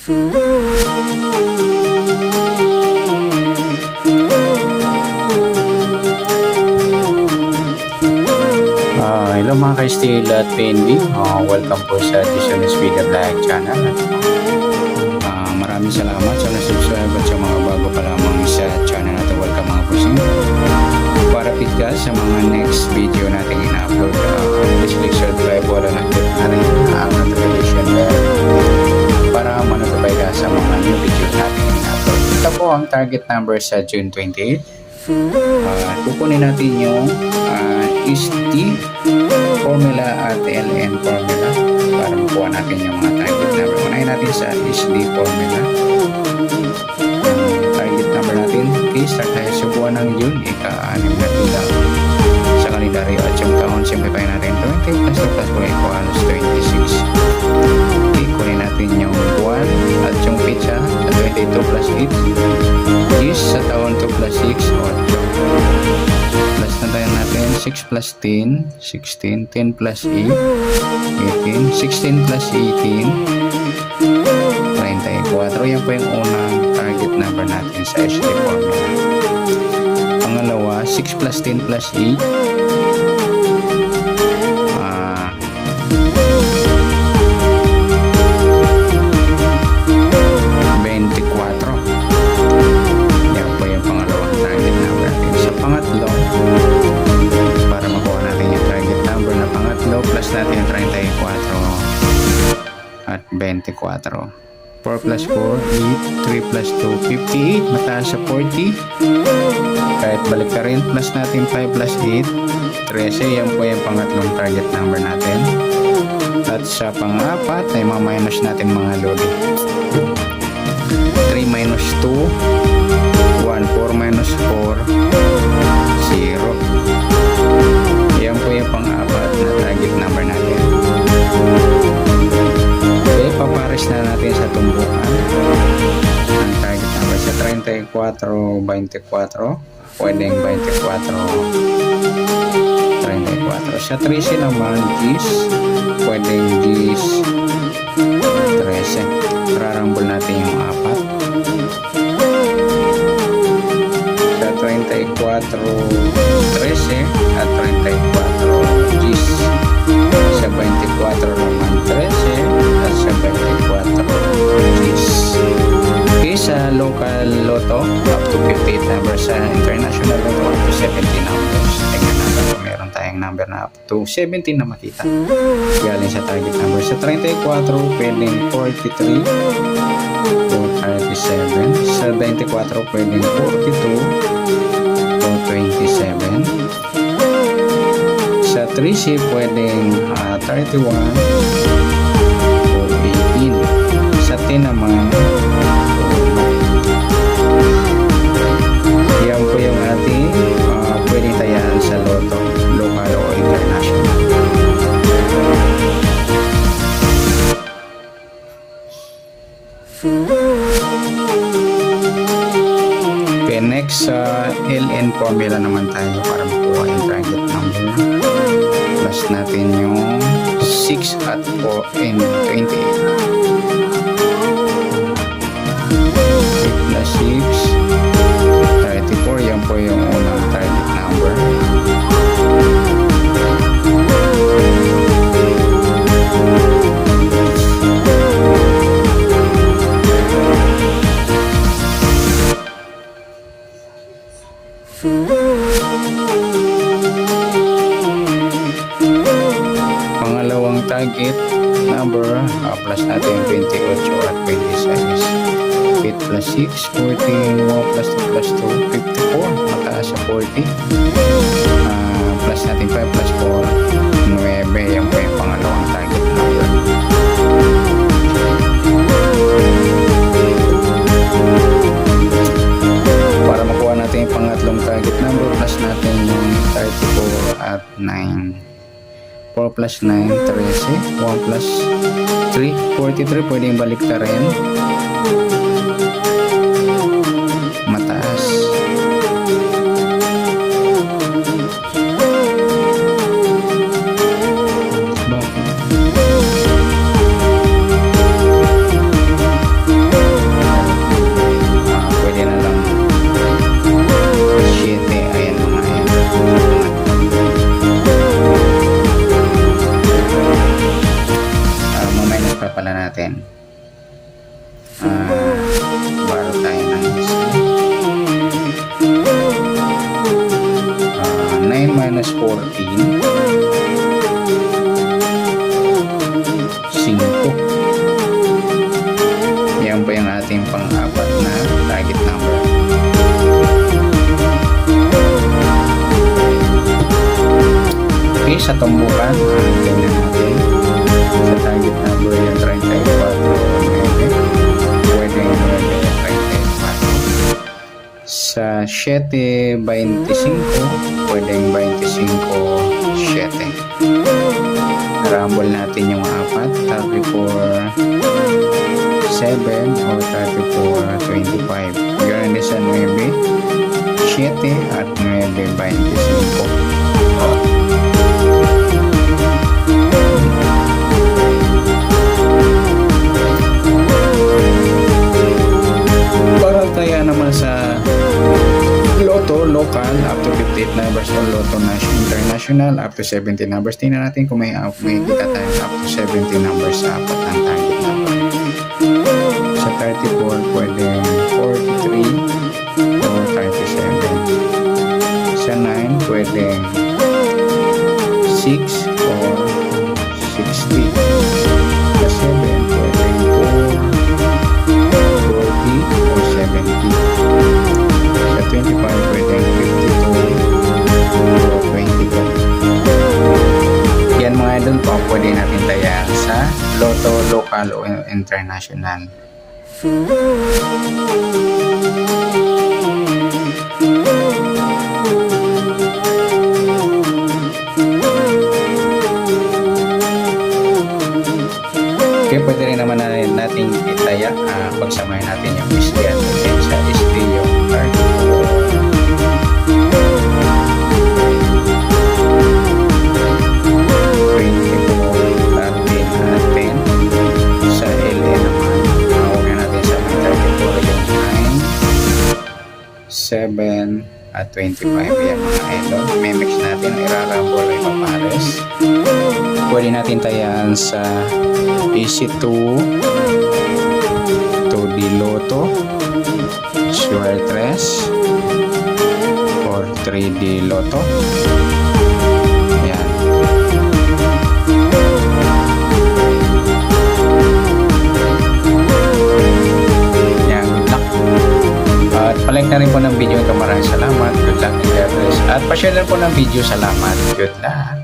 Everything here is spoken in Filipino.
Hello mga ka-Steel at PNB, welcome po sa Dishonest Video Vlog channel. Maraming salamat sa na-subscribe at sa mga bago pa lamang sa channel natin. Welcome mga pusing. Para pigka sa mga next video natin ina-upload, please click subscribe wala na click na rin ang notification bell para manotibay ka sa mga new video natin ina-upload. Ito po ang target number sa June 28. Kukunin natin yung SD formula at LN formula para makuha natin yung mga target number. Unahin natin sa SD formula. Target number natin, okay, start tayo sa buwan ng June, ika-6 na bilang sa kalendaryo at yung taon, simplify natin 20 plus 2 plus 4 equals 26. Okay, kunin natin yung buwan at yung pitsa sa 22 plus 8 is sa taon 2 plus 6 or 2 plus na tayo natin 6 plus 10 16, 10 plus 8 18, 16 plus 18 34. Yan po yung unang target number natin sa SD formula. Pangalawa, 6 plus 10 plus 8 plus natin 34 at 24. 4 plus 4, 8. 3 plus 2, 58. Mataas sa 40. Kahit balik ka rin, plus natin 5 plus 8, 13. Yan po yung pangatlong target number natin. At sa pang-apat ay ma-minus natin mga lodi. 3 minus 2, 1. 4 minus 4, 0. Yan po yung pang-apat na target number natin. Okay, papares na natin sa tumbukan. Ang target number sa 34, 24. Pwedeng 24, 34. Sa 13 naman, G's. Pwedeng G's 13. Rarambol natin yung apat. Sa 34, 13 at 34 G's. Sa 24 naman 13 at sa 24 G's. Okay, sa local lotto up to 58 numbers, sa international lotto up to 70 numbers. Tingnan natin kung meron tayong number na up to 17 na makita galing sa target number. Sa 34 pwedeng 43 to 37. Sa 24 pwedeng 42 to 27. Sa 3C pwedeng 31 o 18. Sa 10 naman, yan po yung ating pwedeng tayahan sa lotto, local o international. Okay, next sa LN formula naman tayo para makuha yung target number. Plus natin yung 6 at 4 and 28. 8 plus 6, 34. Yan po yung unang target number. Pangalawang target number, plus natin 28 at 26. 8 plus 6, 14, 1 plus 2 plus 2, 54. Mataas sa 40. Plus natin 5 plus 4, 9. Yan po yung pangalawang target number. Para makuha natin yung pangatlong target number, plus natin yung 34 at 9. 4 plus 9, 13. 1 plus 3, 43. Pwedeng balik ka rin. Mataas. Bakit? Baro tayo ng isa. 9 minus 14. 5. Yan po yung ating pang-apat na target number. Okay, sa tumbukan, ganyan natin. Sa target number yung 34, pwede yung 34. Sa 7, 25, pwede yung 25, 7. Rumble natin yung apat, 34, 7 o 34, 25. Yun sa 9, 7 at 9, 25. Para tayo naman sa Lotto local up to 58 numbers or Lotto international up to 70 numbers. Tingnan natin kung may kita tayo up to 70 numbers sa apat ng target number. Sa 34 pwede 43 or 37. Sa 9 pwede 6 or 60. Sa 7 pwede 4, 40 or 70. Sa 25 pwede 52 or 22. Yan mga idol po pwede natin tayan sa Lotto local o international. Okay, pwede rin naman natin itaya pagsamahin natin yung SD at sa SD yung 7 at 25. Yan mga idol. May mix natin. Irarambol ay papares. Pwede natin tayaan sa EC2, 2D Lotto, Sure 3, or 3D Lotto. Yan. At palike na rin po ng video ito. Maraming salamat. Good luck and God bless. At pa-share na po ng video. Salamat. Good luck.